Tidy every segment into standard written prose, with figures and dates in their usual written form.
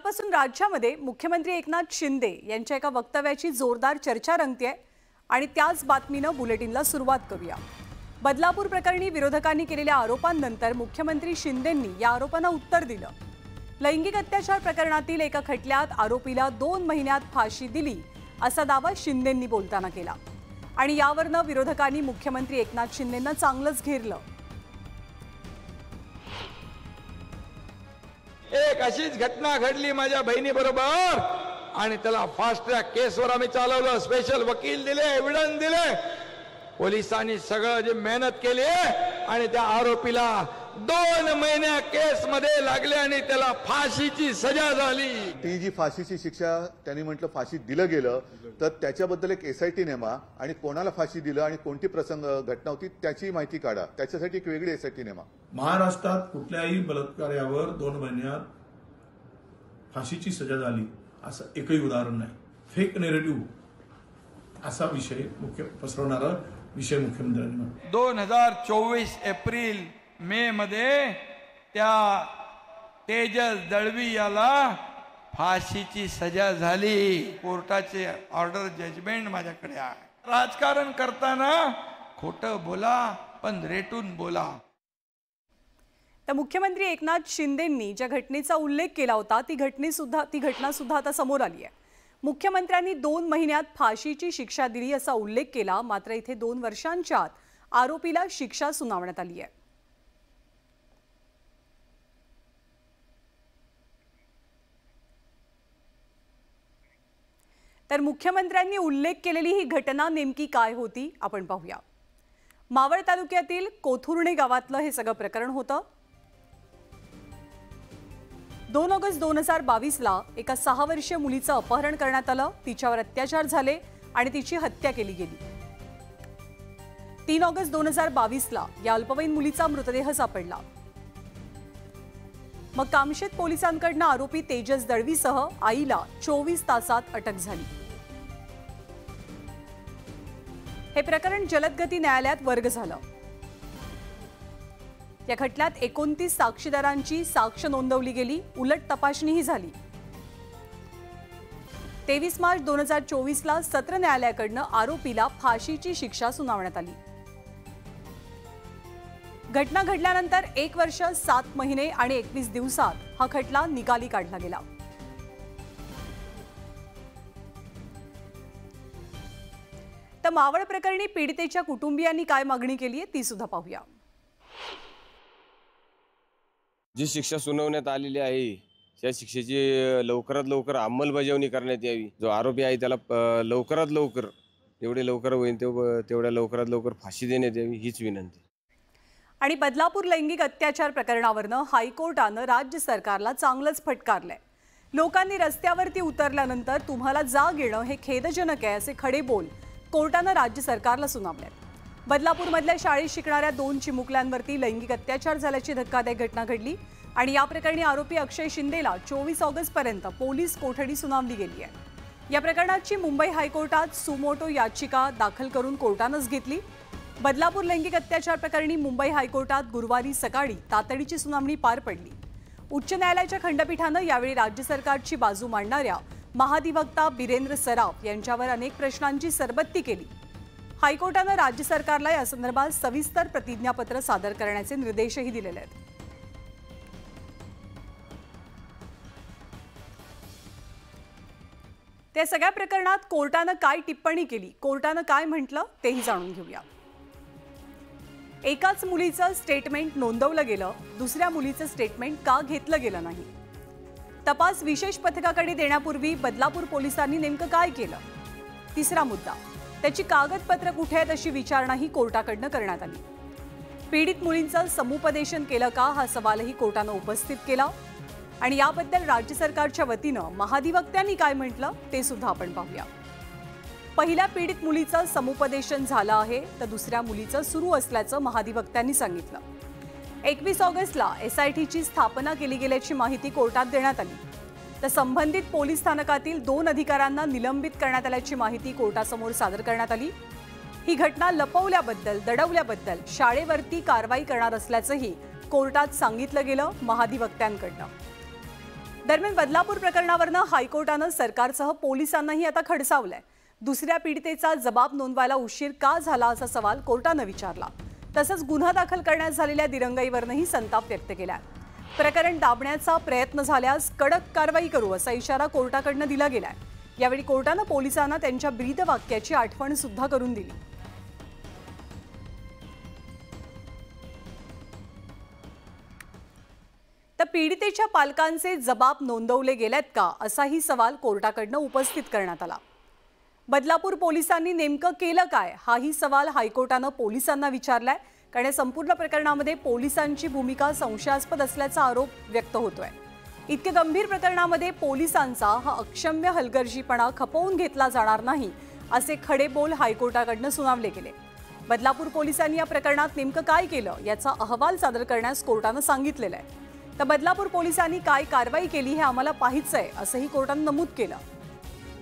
कालपासून राज्यामध्ये मुख्यमंत्री एकनाथ शिंदे यांच्या एका वक्तव्याची जोरदार चर्चा रंगतेय आणि त्याच बातमीनं बुलेटिनला सुरुवात करूया। बदलापूर प्रकरणी विरोधकांनी केलेल्या आरोपांनंतर मुख्यमंत्री शिंदेंनी या आरोपांना उत्तर दिलं। लैंगिक अत्याचार प्रकरणातील एका खटल्यात आरोपीला 2 महिन्यात फाशी दिली असा दावा शिंदेंनी बोलताना केला आणि यावरनं विरोधकांनी मुख्यमंत्री एकनाथ शिंदेंना चांगलंच घेरलं। एक अशीच घटना घडली माझ्या बहिणीबरोबर आणि त्याला फास्ट ट्रॅक केसवर आम्ही चालवलं, स्पेशल वकील दिले, एव्हिडन्स दिले, पोलिसांनी सगळं जे मेहनत केली आणि त्या आरोपीला 2 महिने केस मध्ये लागले आणि त्याला फाशीची सजा झाली। ती जी फाशीची शिक्षा त्यांनी म्हटलं फाशी दिलं गेलं तर त्याच्याबद्दल एक SIT नेमा आणि कोणाला फाशी दिलं आणि कोणती प्रसंग घटना होती त्याची माहिती काढा, त्याच्यासाठी एक वेगळी SIT नेमा। महाराष्ट्रात कुठल्याही बलात्कारावर 2 महिन्यात फाशीची सजा झाली असं एकही उदाहरण नाही। फेक नेरेटिव्ह असा विषय पसरवणारा विषय मुख्यमंत्र्यांनी म्हटलं। 2024 एप्रिल मे मध्ये त्या तेजस दळवी याला फाशीची सजा झाली। कोर्टाचे ऑर्डर जजमेंट माझ्याकडे आहे। राजकारण करताना खोटं बोला पण रेटून बोला। तर मुख्यमंत्री एकनाथ शिंदेंनी ज्या घटनेचा उल्लेख केला होता ती घटना सुद्धा आता समोर आली आहे। मुख्यमंत्र्यांनी 2 महिन्यात फाशीची शिक्षा दिली असा उल्लेख केला, मात्र इथे 2 वर्षांच्या आत आरोपीला शिक्षा सुनावण्यात आली आहे। तर मुख्यमंत्र्यांनी उल्लेख केलेली ही घटना नेमकी काय होती आपण पाहूया। मावळ तालुक्यातील कोथुर्णे गावातलं हे सगळं प्रकरण होतं। 2 ऑगस्ट 2022 ला एका 6 वर्षीय मुलीचं अपहरण करण्यात आलं, तिच्यावर अत्याचार झाले आणि तिची हत्या केली गेली। 3 ऑगस्ट 2022 ला या अल्पवयीन मुलीचा मृतदेह सापडला। मग कामशेत पोलिसांकडून आरोपी तेजस दळवीसह आईला 24 तासात अटक झाली। हे प्रकरण जलद गती न्यायालयात वर्ग झालं। या खटल्यात 29 साक्षीदारांची साक्ष नोंदवली गेली, उलट तपासणीही झाली। 23 मार्च 2024 ला सत्र न्यायालयाकडून आरोपीला फाशीची शिक्षा सुनावण्यात आली। घटना घडल्यानंतर 1 वर्ष 7 महिने आणि 21 दिवसात हा खटला निकाली काढला गेला। तर मावळ प्रकरणी पीडितेच्या कुटुंबियांनी काय मागणी केली आहे ती सुद्धा पाहूया। जी शिक्षा सुनावण्यात आलेली आहे त्या शिक्षेची लवकरात लवकर अंमलबजावणी करण्यात यावी। जो आरोपी आहे त्याला लवकरात लवकर जेवढे लवकर होईल तेवढ्या लवकरात लवकर फाशी देण्यात यावी हीच विनंती। आणि बदलापूर लैंगिक अत्याचार प्रकरणावरनं हायकोर्टानं राज्य सरकारला चांगलंच फटकारलंय। लोकांनी रस्त्यावरती उतरल्यानंतर तुम्हाला जाग येणं हे खेदजनक आहे असे खडे बोल कोर्टानं राज्य सरकारला सुनावलेत। बदलापूरमधल्या शाळेत शिकणाऱ्या 2 चिमुकल्यांवरती लैंगिक अत्याचार झाल्याची धक्कादायक घटना घडली आणि या प्रकरणी आरोपी अक्षय शिंदेला 24 ऑगस्ट पर्यंत पोलीस कोठडी सुनावली गेली आहे। या प्रकरणाची मुंबई हायकोर्टात सुमोटो याचिका दाखल करून कोर्टानंच घेतली। बदलापूर लैंगिक अत्याचार प्रकरणी मुंबई हायकोर्टात गुरुवारी सकाळी तातडीची सुनावणी पार पडली। उच्च न्यायालयाच्या खंडपीठानं यावेळी राज्य सरकारची बाजू मांडणाऱ्या महाधिवक्ता बिरेंद्र सराफ यांच्यावर अनेक प्रश्नांची सरबत्ती केली। हायकोर्टानं राज्य सरकारला या संदर्भात सविस्तर प्रतिज्ञापत्र सादर करण्याचे निर्देशही दिलेले आहेत। त्या सगळ्या प्रकरणात कोर्टानं काय टिप्पणी केली, कोर्टानं काय म्हटलं तेही जाणून घेऊया। एकाच मुलीचं स्टेटमेंट नोंदवलं गेलं, दुसऱ्या मुलीचं स्टेटमेंट का घेतलं गेलं नाही? तपास विशेष पथकाकडे देण्यापूर्वी बदलापूर पोलिसांनी नेमकं काय केलं? तिसरा मुद्दा, त्याची कागदपत्र कुठे आहेत अशी विचारणाही कोर्टाकडनं करण्यात आली। पीडित मुलींचं समुपदेशन केलं का हा सवालही कोर्टानं उपस्थित केला आणि याबद्दल राज्य सरकारच्या वतीनं महाधिवक्त्यांनी काय म्हटलं ते सुद्धा आपण पाहूया। पहिल्या पीडित मुलीचं समुपदेशन झालं आहे तर दुसऱ्या मुलीचं सुरू असल्याचं महाधिवक्त्यांनी सांगितलं। 21 ऑगस्टला SITची स्थापना केली गेल्याची माहिती कोर्टात देण्यात आली। तर संबंधित पोलीस स्थानकातील 2 अधिकाऱ्यांना निलंबित करण्यात आल्याची माहिती कोर्टासमोर सादर करण्यात आली। ही घटना लपवल्याबद्दल दडवल्याबद्दल शाळेवरती कारवाई करणार असल्याचंही कोर्टात सांगितलं गेलं महाधिवक्त्यांकडनं। दरम्यान बदलापूर प्रकरणावरनं हायकोर्टानं सरकारसह पोलिसांनाही आता खडसावलंय। दुसऱ्या पीडितेचा जबाब नोंदवायला उशीर का झाला असा सवाल कोर्टानं विचारला। तसंच गुन्हा दाखल करण्यात झालेल्या दिरंगाईवरही संताप व्यक्त केला। प्रकरण दाबण्याचा प्रयत्न झाल्यास कडक कारवाई करू असा इशारा कोर्टाकडनं दिला गेलाय। यावेळी कोर्टानं पोलिसांना त्यांच्या ब्रीदवाक्याची आठवण सुद्धा करून दिली। तर पीडितेच्या पालकांचे जबाब नोंदवले गेलेत का असाही सवाल कोर्टाकडनं उपस्थित करण्यात आला। बदलापूर पोलिसांनी नेमकं केलं काय हाही सवाल हायकोर्टानं पोलिसांना विचारलाय। कारण या संपूर्ण प्रकरणामध्ये पोलिसांची भूमिका संशयास्पद असल्याचा आरोप व्यक्त होतोय। इतके गंभीर प्रकरणामध्ये पोलिसांचा हा अक्षम्य हलगर्जीपणा खपवून घेतला जाणार नाही असे खडे बोल हायकोर्टाकडनं सुनावले गेले। बदलापूर पोलिसांनी या प्रकरणात नेमकं काय केलं याचा अहवाल सादर करण्यास कोर्टानं सांगितलेलं आहे। तर बदलापूर पोलिसांनी काय कारवाई केली हे आम्हाला पाहायचंय असंही कोर्टानं नमूद केलं।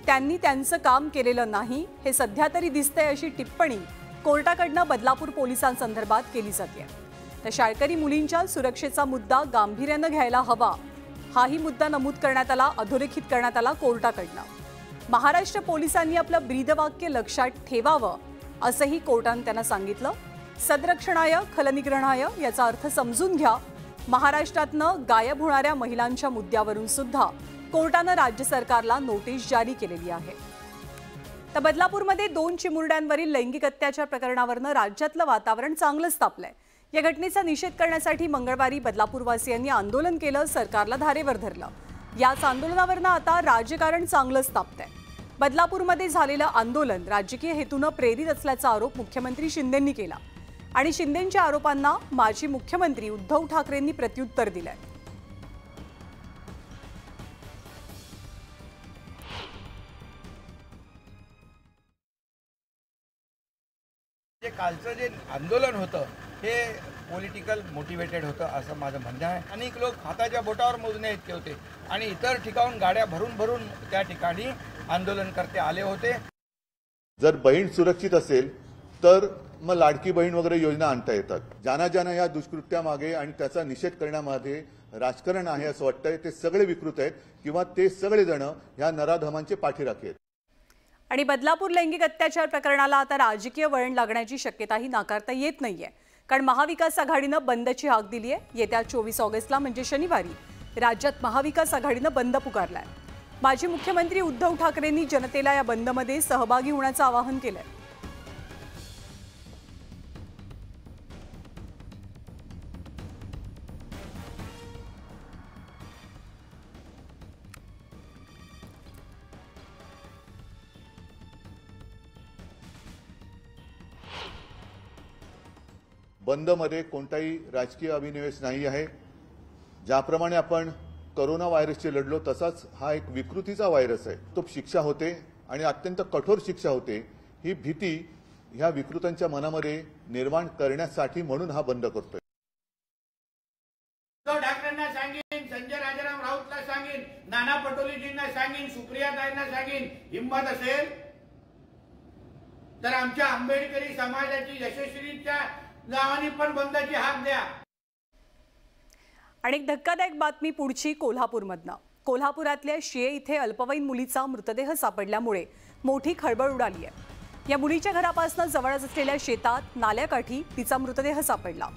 त्यांनी त्यांचं काम केलेलं नाही हे सध्या तरी दिसतंय अशी टिप्पणी कोर्टाकडनं बदलापूर पोलिसांसंदर्भात केली जाते। तर शाळकरी मुलींच्या सुरक्षेचा मुद्दा गांभीर्यानं घ्यायला हवा हाही मुद्दा नमूद करण्यात आला, अधोरेखित करण्यात आला कोर्टाकडनं। महाराष्ट्र पोलिसांनी आपलं ब्रीदवाक्य लक्षात ठेवावं असंही कोर्टानं त्यांना सांगितलं। सदरक्षणाय खलनिग्रहणाय याचा अर्थ समजून घ्या। महाराष्ट्रातनं गायब होणाऱ्या महिलांच्या मुद्द्यावरून सुद्धा कोर्टानं राज्य सरकारला नोटीस जारी केलेली आहे। तर बदलापूरमध्ये 2 चिमुरड्यांवरील लैंगिक अत्याचार प्रकरणावरनं राज्यातलं वातावरण चांगलंच तापलंय। या घटनेचा निषेध करण्यासाठी मंगळवारी बदलापूरवासियांनी आंदोलन केलं, सरकारला धारेवर धरलं। याच आंदोलनावरनं आता राजकारण चांगलंच तापतंय। बदलापूरमध्ये झालेलं आंदोलन राजकीय हेतूनं प्रेरित असल्याचा आरोप मुख्यमंत्री शिंदेंनी केला आणि शिंदेंच्या आरोपांना माजी मुख्यमंत्री उद्धव ठाकरेंनी प्रत्युत्तर दिलंय। कालचं जे आंदोलन होतं हे पॉलिटिकल मोटिवेटेड होतं असं माझं म्हणणं आहे। अनेक लोक हाताच्या बोटावर मोजण्या इतके होते आणि इतर ठिकाणून गाड्या भरून भरून त्या ठिकाणी आंदोलनकर्ते आले होते। जर बहीण सुरक्षित असेल तर मग लाडकी बहीण वगैरे योजना आणता येतात। ज्यांना या दुष्कृत्यामागे आणि त्याचा निषेध करण्यामध्ये राजकारण आहे असं वाटतंय ते सगळे विकृत आहेत किंवा ते सगळे जण ह्या नराधमांचे पाठीराखे आहेत। आणि बदलापूर लैंगिक अत्याचार प्रकरणाला आता राजकीय वळण लागण्याची शक्यताही नाकारता येत नाहीये। कारण महाविकास आघाडीनं बंदची हाक दिली आहे। येत्या 24 ऑगस्टला म्हणजे शनिवारी राज्यात महाविकास आघाडीनं बंद पुकारलाय। माजी मुख्यमंत्री उद्धव ठाकरेंनी जनतेला या बंदमध्ये सहभागी होण्याचं आवाहन केलंय। बंदमध्ये कोणताही राजकीय अभिनिवेश नाही आहे। ज्याप्रमाणे आपण कोरोना व्हायरसशी लढलो तसाच हा एक विकृतीचा व्हायरस आहे। तो शिक्षा होते आणि अत्यंत कठोर शिक्षा होते ही भीती ह्या विकृतांच्या मनामध्ये निर्माण करण्यासाठी म्हणून हा बंद करतोय। उद्धव ठाकरेंना सांगेन, संजय राजाराम राऊतला सांगेन, नाना पटोलेजींना सांगेन, सुप्रियाताईंना सांगेन, हिंमत असेल तर आमच्या आंबेडकरी समाजाची यशस्वीच्या नावाने पण बंदची हाक द्या। आणि धक्कादायक बातमी पुढची कोल्हापूरमधनं। कोल्हापुरातल्या शिये इथे अल्पवयीन मुलीचा मृतदेह सापडल्यामुळे मोठी खळबळ उडाली आहे। या मुलीच्या घरापासून जवळच असलेल्या शेतात नाल्याकाठी तिचा मृतदेह सापडला।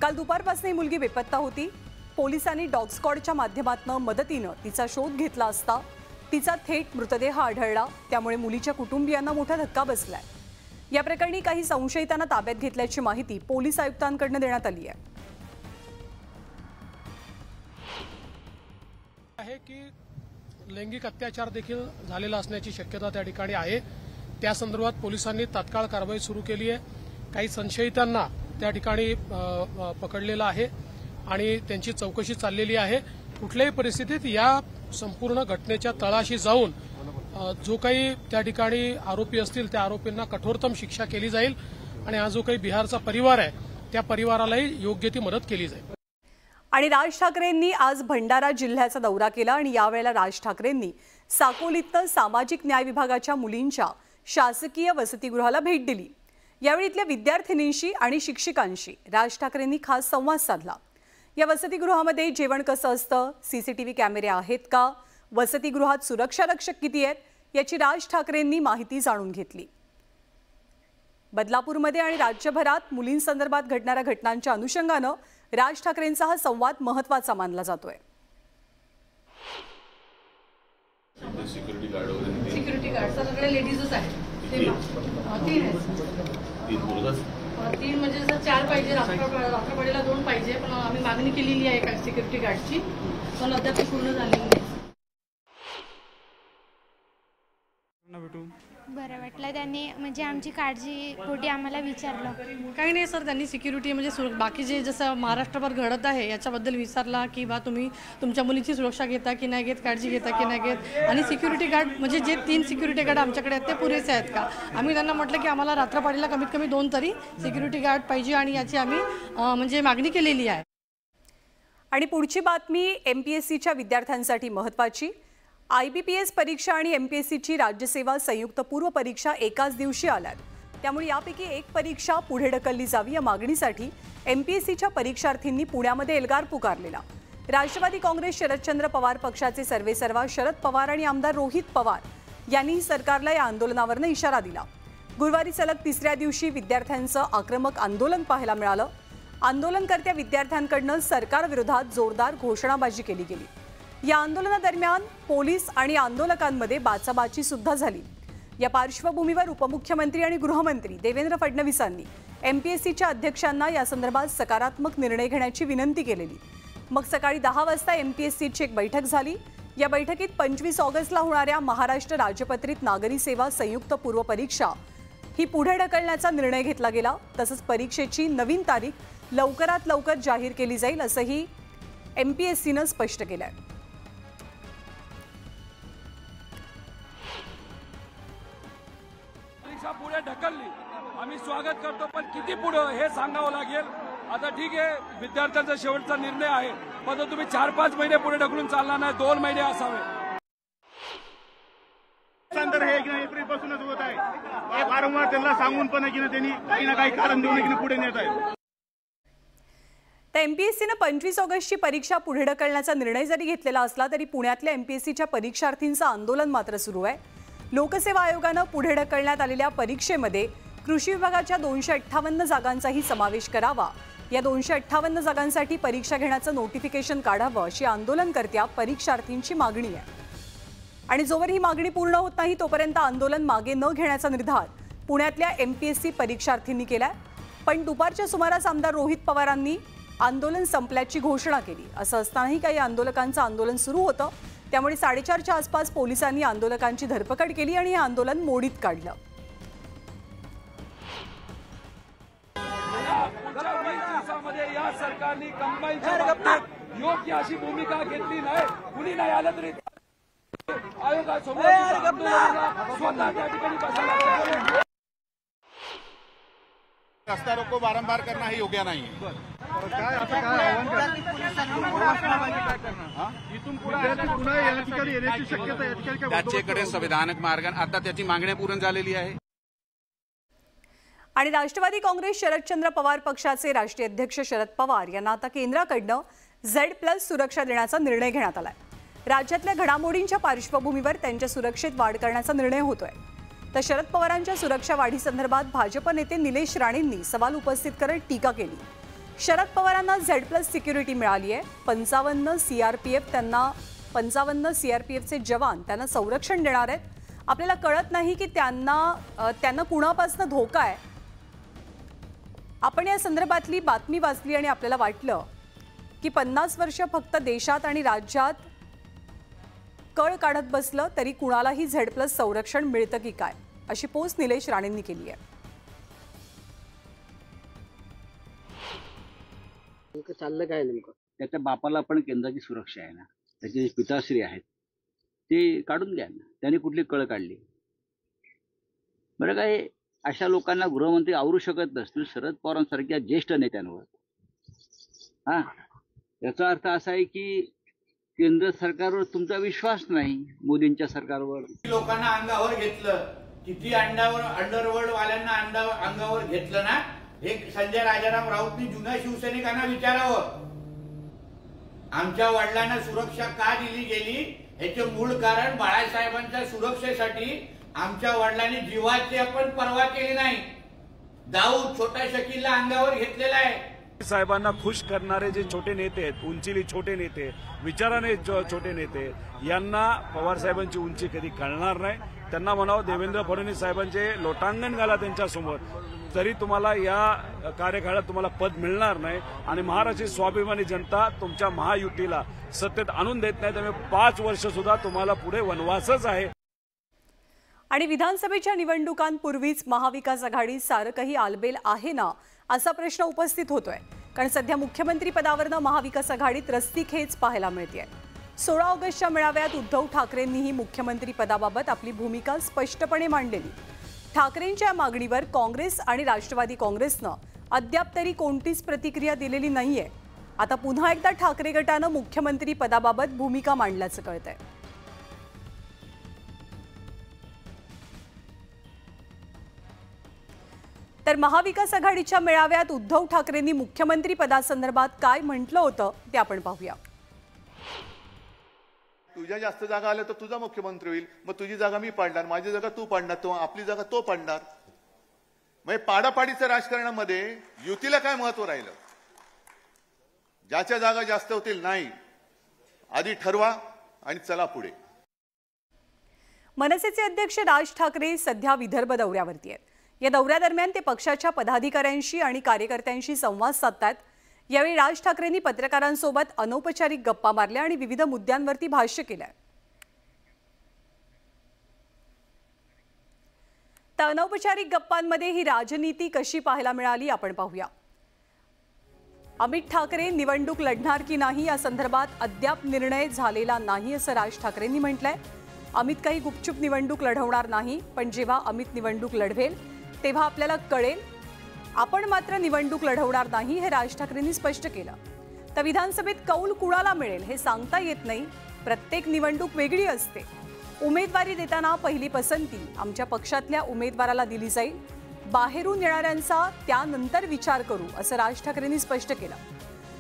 काल दुपारपासून ही मुलगी बेपत्ता होती। पोलिसांनी डॉग स्क्वॉडच्या माध्यमातून मदतीनं तिचा शोध घेतला असता तिचा थेट मृतदेह आढळला। त्यामुळे मुलीच्या कुटुंबियांना मोठा धक्का बसलाय। या प्रकरणी काही संशयितांना ताब्यात घेतल्याची माहिती पोलीस आयुक्तांकडून देण्यात आली आहे की लैंगिक अत्याचार देखील झालेला असण्याची शक्यता त्या ठिकाणी आहे। त्या संदर्भात पोलिसांनी तात्काळ कारवाई सुरू केली आहे। काही संशयितांना त्या ठिकाणी पकडलेलं आहे आणि त्यांची चौकशी चाललेली आहे। कुठल्याही परिस्थितीत या संपूर्ण घटनेच्या तळाशी जाऊन जो काही त्या ठिकाणी आरोपी असतील त्या आरोपींना कठोरतम शिक्षा केली जाईल आणि हा जो काही बिहारचा परिवार आहे त्या परिवारालाही योग्य ती मदत केली जाईल। आणि राज ठाकरेंनी आज भंडारा जिल्ह्याचा दौरा केला आणि यावेळेला राज ठाकरेंनी साकोलीत सामाजिक न्याय विभागाच्या मुलींच्या शासकीय वसतिगृहाला भेट दिली। यावेळी इथल्या विद्यार्थिनींशी आणि शिक्षकांशी राज ठाकरेंनी खास संवाद साधला। या वसतिगृहामध्ये जेवण कसं असतं, सीसीटीव्ही कॅमेरे आहेत का, वसतिगृहात सुरक्षा रक्षक किती आहेत याची राज ठाकरेंनी माहिती जाणून घेतली। बदलापूरमध्ये आणि राज्यभरात मुलींसंदर्भात घडणाऱ्या घटनांच्या अनुषंगानं राज ठाकरेंचा हा संवाद महत्त्वाचा मानला जातोय। सिक्युरिटी गार्ड सगळे लेडीजच आहेत, तीन म्हणजे जर 4 पाहिजे, रात्रपाळीला 2 पाहिजे, पण आम्ही मागणी केलेली आहे सिक्युरिटी गार्डची, पण अद्याप पूर्ण झालेली नाही। बरं वाटलं त्यांनी, म्हणजे आमची काळजी पोटी आम्हाला विचारलं। काही नाही सर, त्यांनी सिक्युरिटी म्हणजे बाकी जे जसं महाराष्ट्रभर घडत आहे याच्याबद्दल विचारला की बा तुम्ही तुमच्या मुलीची सुरक्षा घेता की नाही घेत, काळजी घेता की नाही घेत, आणि सिक्युरिटी गार्ड म्हणजे जे 3 सिक्युरिटी गार्ड आमच्याकडे आहेत ते पुरेसे आहेत का। आम्ही त्यांना म्हटलं की आम्हाला रात्रपाळीला कमीत कमी 2 तरी सिक्युरिटी गार्ड पाहिजे आणि याची आम्ही म्हणजे मागणी केलेली आहे। आणि पुढची बातमी MPSCच्या विद्यार्थ्यांसाठी महत्त्वाची। IBPS परीक्षा आणि MPSCची राज्यसेवा संयुक्त पूर्व परीक्षा एकाच दिवशी आल्यात, त्यामुळे यापैकी एक परीक्षा पुढे ढकलली जावी या मागणीसाठी MPSCच्या परीक्षार्थींनी पुण्यामध्ये एल्गार पुकारलेला। राष्ट्रवादी काँग्रेस शरदचंद्र पवार पक्षाचे सर्वेसर्वा शरद पवार आणि आमदार रोहित पवार यांनी सरकारला या आंदोलनावरनं इशारा दिला। गुरुवारी सलग 3ऱ्या दिवशी विद्यार्थ्यांचं आक्रमक आंदोलन पाहायला मिळालं। आंदोलनकर्त्या विद्यार्थ्यांकडून सरकारविरोधात जोरदार घोषणाबाजी केली गेली। या आंदोलनादरम्यान पोलीस आणि आंदोलकांमध्ये बाचाबाची सुद्धा झाली। या पार्श्वभूमीवर उपमुख्यमंत्री आणि गृहमंत्री देवेंद्र फडणवीसांनी MPSCच्या अध्यक्षांना या संदर्भात सकारात्मक निर्णय घेण्याची विनंती केलेली। मग सकाळी 10 वाजता MPSCची एक बैठक झाली। या बैठकीत 25 ऑगस्टला होणाऱ्या महाराष्ट्र राजपत्रित नागरी सेवा संयुक्त पूर्व परीक्षा ही पुढे ढकलण्याचा निर्णय घेतला गेला। तसंच परीक्षेची नवीन तारीख लवकरात लवकर जाहीर केली जाईल असंही MPSCनं स्पष्ट केलंय। पुढे ढकलली, आम्ही स्वागत करतो, पण किती पुढे हे सांगावं लागेल। आता ठीक आहे, विद्यार्थ्यांचा शेवटचा निर्णय आहे, पण तुम्ही 4-5 महिने पुढे ढकलून चालणार नाही, 2 महिने असावे। हे एप्रिलपासूनच होत आहे, हे वारंवार त्यांना सांगून पण की त्यांनी काही ना काही कारण देऊन पुढे नेत आहे। तर MPSCनं 25 ऑगस्टची परीक्षा पुढे ढकलण्याचा निर्णय जरी घेतलेला असला तरी पुण्यातल्या MPSCच्या परीक्षार्थींचं आंदोलन मात्र सुरू आहे। लोकसेवा आयोगानं पुढे ढकलण्यात आलेल्या परीक्षेमध्ये कृषी विभागाच्या 258 जागांचाही समावेश करावा। या 258 जागांसाठी परीक्षा घेण्याचं नोटिफिकेशन काढावं अशी आंदोलनकर्त्या परीक्षार्थींची मागणी आहे। आणि जोवर ही मागणी पूर्ण होत नाही तोपर्यंत आंदोलन मागे न घेण्याचा निर्धार पुण्यातल्या MPSC परीक्षार्थींनी केलाय। पण दुपारच्या सुमारास आमदार रोहित पवारांनी आंदोलन संपल्याची घोषणा केली। असं असतानाही काही आंदोलकांचं आंदोलन सुरू होतं, त्यामुळे 4:30च्या आसपास पोलिसांनी आंदोलकांची धरपकड केली आणि हे आंदोलन मोडीत काढलं। या सरकारने कंबाईनच्या बाबतीत योग्य अशी भूमिका घेतली नाही। कुणी नाही आलं तरी आयोगासमोर स्वतः त्या ठिकाणी बसायला। रस्ता रोको बारंबार करना हे योग्य नाही। त्याच्याकडे संविधानिक मार्गाने आता त्याची मागणी पूर्ण झालेली आहे। आणि राष्ट्रवादी काँग्रेस शरदचंद्र पवार पक्षाचे राष्ट्रीय अध्यक्ष शरद पवार यांना आता केंद्राकडनं Z+ सुरक्षा देण्याचा निर्णय घेण्यात आलाय। राज्यातल्या घडामोडींच्या पार्श्वभूमीवर त्यांच्या सुरक्षेत वाढ करण्याचा निर्णय होतोय। तर शरद पवारांच्या सुरक्षा वाढीसंदर्भात भाजप नेते निलेश राणेंनी सवाल उपस्थित करत टीका केली। शरद पवारांना Z+ सिक्युरिटी मिळाली आहे, 55 CRPFचे जवान त्यांना संरक्षण देणार आहेत। आपल्याला कळत नाही की त्यांना कुणापासून धोका आहे। आपण या संदर्भातली बातमी वाचली आणि आपल्याला वाटलं की 50 वर्ष फक्त देशात आणि राज्यात कळ काढत बसलं तरी कुणालाही Z+ संरक्षण मिळतं की काय, अशी पोस्ट निलेश राणेंनी केली आहे। चाललं काय नेमकं? त्याच्या बापाला पण केंद्राची सुरक्षा आहे ना, त्याचे पिताश्री आहेत ते काढून घ्या ना, त्यांनी कुठली कळ काढली? बरं काय, अशा लोकांना गृहमंत्री आवरू शकत नसतील शरद पवारांसारख्या ज्येष्ठ नेत्यांवर। याचा अर्थ असा आहे की केंद्र सरकारवर तुमचा विश्वास नाही, मोदींच्या सरकारवर। लोकांना अंगावर घेतलं, किती अंडरवर्ल्ड वाल्यांना अंगावर घेतलं ना, हे संजय राजाराम राऊतनी जुन्या शिवसैनिकांना विचारावं। आमच्या वडिलांना सुरक्षा का दिली गेली याचे मूळ कारण बाळासाहेबांच्या सुरक्षेसाठी आमच्या वडिलांनी जीवाची आपण पर्वा केली नाही. दाऊद छोटा शकीलला अंगावर घेतलेला आहे. साहेबांना खुश करणारे जे छोटे नेते आहेत, उंचीली छोटे नेते, विचाराने छोटे नेते, यांना पवार साहेबांची उंची कधी कळणार नाही. त्यांना म्हणावं देवेंद्र फडणवीस साहेबांचे लोटांगण घाला त्यांच्यासमोर, तरी तुम्हाला या कार्यकाळात तुम्हाला पद मिळणार नाही. आणि महाराष्ट्राची स्वाभिमानी जनता तुमच्या महायुतीला सत्तेत आणून देत नाही. त्यामुळे 5 वर्ष सुद्धा तुम्हाला पुढे वनवासच आहे. आणि विधानसभेच्या निवडणुकांपूर्वीच महाविकास आघाडी सारं काही आलबेल आहे ना असा प्रश्न उपस्थित होतोय. कारण सध्या मुख्यमंत्री पदावरनं महाविकास आघाडीत रस्सीखेच पाहायला मिळतेय. 16 ऑगस्टच्या मेळाव्यात उद्धव ठाकरेंनीही मुख्यमंत्री पदाबाबत आपली भूमिका स्पष्टपणे मांडलेली. ठाकरेंच्या मागणीवर काँग्रेस आणि राष्ट्रवादी काँग्रेसनं अद्याप तरी कोणतीच प्रतिक्रिया दिलेली नाहीये. आता पुन्हा एकदा ठाकरे गटानं मुख्यमंत्री पदाबाबत भूमिका मांडल्याचं कळतंय. तर महाविकास आघाडीच्या मेळाव्यात उद्धव ठाकरेंनी मुख्यमंत्री पदासंदर्भात काय म्हटलं होतं ते आपण पाहूया. तुझ्या जास्त जागा आल्या तर तुझा मुख्यमंत्री होईल, मग तुझी जागा मी पाडणार, माझी जागा तू पाडणार, तो आपली जागा तो पाडणार. म्हणजे पाडापाडीच्या राजकारणामध्ये युतीला काय महत्व राहिलं? ज्याच्या जागा जास्त होतील नाही, आधी ठरवा आणि चला पुढे. मनसेचे अध्यक्ष राज ठाकरे सध्या विदर्भ दौऱ्यावरती आहेत. या दौऱ्यादरम्यान ते पक्षाच्या पदाधिकाऱ्यांशी आणि कार्यकर्त्यांशी संवाद साधतात. यावेळी राज ठाकरेंनी पत्रकारांसोबत अनौपचारिक गप्पा मारल्या आणि विविध मुद्द्यांवरती भाष्य केलं. तर अनौपचारिक गप्पांमध्ये ही राजनीती कशी पाहायला मिळाली आपण पाहूया. अमित ठाकरे निवडणूक लढणार की नाही या संदर्भात अद्याप निर्णय झालेला नाही असं राज ठाकरेंनी म्हटलंय. अमित काही गुपचूप निवडणूक लढवणार नाही, पण जेव्हा अमित निवडणूक लढवेल तेव्हा आपल्याला कळेल. आपण मात्र निवडणूक लढवणार नाही हे राज ठाकरेंनी स्पष्ट केलं. तर विधानसभेत कौल कुणाला मिळेल हे सांगता येत नाही. प्रत्येक निवडणूक वेगळी असते. उमेदवारी देताना पहिली पसंती आमच्या पक्षातल्या उमेदवाराला दिली जाईल. बाहेरून येणाऱ्यांचा त्यानंतर विचार करू असं राज ठाकरेंनी स्पष्ट केलं.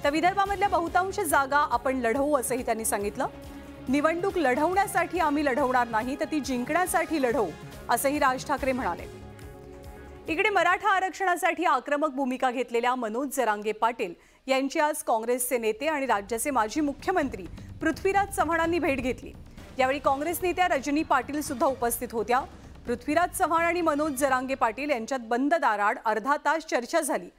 तर विदर्भामधल्या बहुतांश जागा आपण लढवू असंही त्यांनी सांगितलं. निवडणूक लढवण्यासाठी आम्ही लढवणार नाही, तर ती जिंकण्यासाठी लढवू असंही राज ठाकरे म्हणाले. इकडे मराठा आरक्षणासाठी आक्रमक भूमिका घेतलेल्या मनोज जरांगे पाटील यांची आज काँग्रेसचे नेते आणि राज्याचे माजी मुख्यमंत्री पृथ्वीराज चव्हाणांनी भेट घेतली. यावेळी काँग्रेस नेत्या रजनी पाटील सुद्धा उपस्थित होत्या. पृथ्वीराज चव्हाण आणि मनोज जरांगे पाटील यांच्यात बंद दाराआड अर्धा तास चर्चा झाली.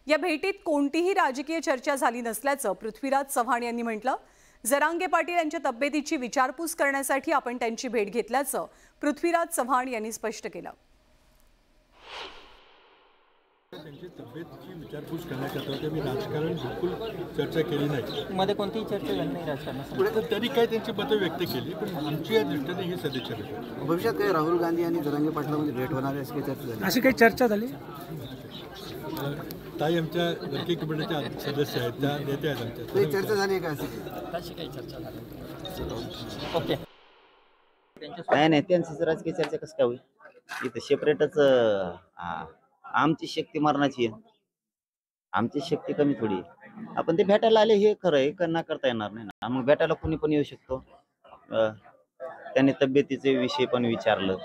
या भेटीत कोणतीही राजकीय चर्चा झाली नसल्याचं पृथ्वीराज चव्हाण यांनी म्हटलं. जरांगे पाटील यांच्या तब्येतीची विचारपूस करण्यासाठी आपण त्यांची भेट घेतल्याचं पृथ्वीराज चव्हाण यांनी स्पष्ट केलं. त्यांची तब्येतीची विचारपूस करण्याकरता मी राजकारण बिलकुल चर्चा केली नाही. मध्ये कोणतीही चर्चा झाली नाही राजकारणात. तरी काय त्यांची मतं व्यक्त केली, पण आमच्या दृष्टीने हे सदिच्छा आहे. भविष्यात काही राहुल गांधी आणि जरांगे पाटलांमध्ये भेट होणार आहे अशी चर्चा झाली? अशी काही चर्चा झाली? ताई आमच्या वर्किंग कमिटीच्या सदस्य आहेत, त्या नेते आहेत आमच्या. काही चर्चा झाली का? अशी काही चर्चा झाली? ओके. नाही त्यांची राजकीय चर्चा कसं काय होईल? इथं सेपरेटच आमची शक्ती मरणाची आहे, आमची शक्ती कमी थोडी. आपण ते भेटायला आले हे खरं आहे, त्यांना करता येणार नाही ना. मग भेटायला कुणी पण येऊ शकतो. त्यांनी तब्येतीचे विषय पण विचारलं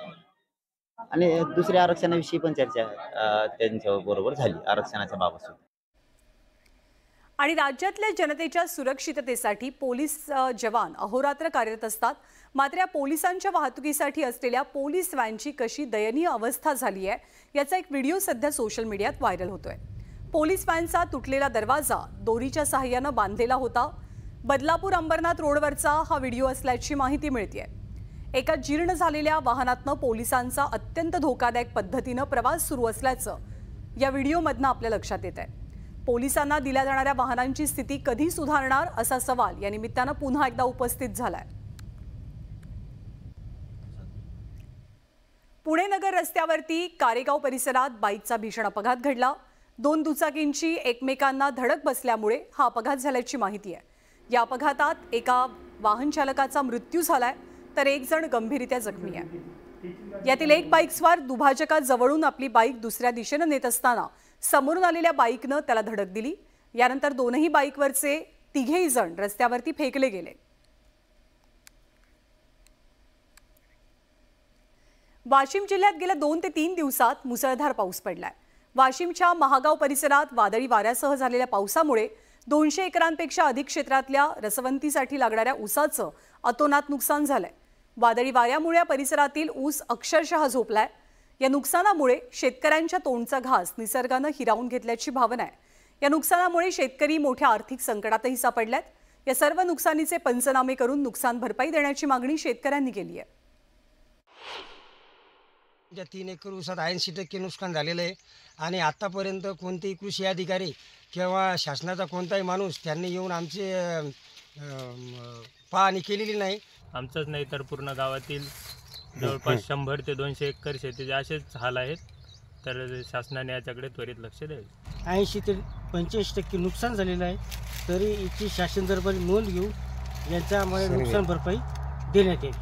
आणि दुसऱ्या आरक्षणाविषयी पण चर्चा त्यांच्या बरोबर झाली आरक्षणाच्या बाबत. आणि राज्यातल्या जनतेच्या सुरक्षिततेसाठी पोलीस जवान अहोरात्र कार्यरत असतात. मात्र या पोलिसांच्या वाहतुकीसाठी असलेल्या पोलीस व्हॅनची कशी दयनीय अवस्था झाली आहे याचा एक व्हिडिओ सध्या सोशल मीडियात व्हायरल होतोय. पोलीस व्हॅनचा तुटलेला दरवाजा दोरीच्या सहाय्यानं बांधलेला होता. बदलापूर अंबरनाथ रोडवरचा हा व्हिडिओ असल्याची माहिती मिळतेय. एका जीर्ण झालेल्या वाहनातनं पोलिसांचा अत्यंत धोकादायक पद्धतीनं प्रवास सुरू असल्याचं या व्हिडिओमधनं आपल्या लक्षात येत आहे. पोलिसांना दिल्या जाणाऱ्या वाहनांची स्थिती कधी सुधारणार असा सवाल या निमित्तानं पुन्हा एकदा उपस्थित झालाय. पुणे नगर रस्त्यावरती कारेगाव परिसरात बाईकचा भीषण अपघात घडला. 2 दुचाकींची एकमेकांना धडक बसल्यामुळे हा अपघात झाल्याची माहिती आहे. या अपघातात एका वाहन चालकाचा मृत्यू झालाय, तर एक जण गंभीररित्या जखमी आहे. यातील एक बाईकस्वार दुभाजकाजवळून आपली बाईक दुसऱ्या दिशेनं नेत असताना समोरून आलेल्या बाईकनं त्याला धडक दिली. यानंतर दोनही बाईकवरचे तिघेही जण रस्त्यावरती फेकले गेले। वाशिम जिल्ह्यात गेल्या 2 ते 3 दिवसात मुसळधार पाऊस पडलाय। वाशिमच्या महागाव परिसरात वादळी वाऱ्यासह झालेल्या पावसामुळे 200 एकरांपेक्षा अधिक क्षेत्रातल्या रसवंतीसाठी लागणाऱ्या ऊसाचं अतोनात नुकसान झालंय। वादळी वाऱ्यामुळे या परिसरातील ऊस अक्षरशः झोपलाय। या नुकसानामुळे शेतकऱ्यांच्या तोंडचा घास निसर्गानं हिरावून घेतल्याची भावना आहे। या नुकसानामुळे शेतकरी मोठ्या आर्थिक संकटातही सापडल्यात। या सर्व नुकसानीचे पंचनामे करून नुकसान भरपाई देण्याची मागणी शेतकऱ्यांनी केली आहे। 3 एकर ऊसात 80% नुकसान झालेलं आहे आणि आतापर्यंत कोणतेही कृषी अधिकारी किंवा शासनाचा कोणताही माणूस त्यांनी येऊन आमचे पाहणी केलेली नाही। आमचंच नाही तर पूर्ण गावातील जवळपास 100 ते 200 एकर शेतीचे असेच हाल आहेत, तर शासनाने याच्याकडे त्वरित लक्ष द्यावे। 80 ते 85% नुकसान झालेलं आहे, तरी याची शासन दरबारी नोंद घेऊन यांच्यामुळे नुकसान भरपाई देण्यात येईल।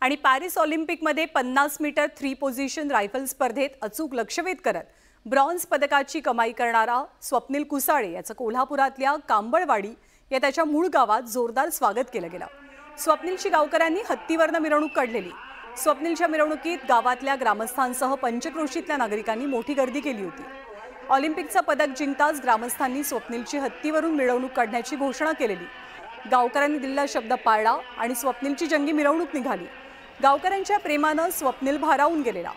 आणि पॅरिस ऑलिम्पिकमध्ये 50 मीटर 3 पोझिशन रायफल स्पर्धेत अचूक लक्ष्यवेध करत ब्रॉन्झ पदकाची कमाई करणारा स्वप्नील कुसाळे याचं कोल्हापुरातल्या कांबळवाडी या त्याच्या मूळ गावात जोरदार स्वागत केलं गेलं। स्वप्नीलची गावकऱ्यांनी हत्तीवरनं मिरवणूक काढलेली। स्वप्नीलच्या मिरवणुकीत गावातल्या ग्रामस्थांसह पंचक्रोशीतल्या नागरिकांनी मोठी गर्दी केली होती। ऑलिम्पिकचं पदक जिंकताच ग्रामस्थांनी स्वप्नीलची हत्तीवरून मिरवणूक काढण्याची घोषणा केलेली। गावकऱ्यांनी दिलेला शब्द पाळला आणि स्वप्नीलची जंगी मिरवणूक निघाली। गावकऱ्यांच्या प्रेमानं स्वप्नील भारावून गेलेला।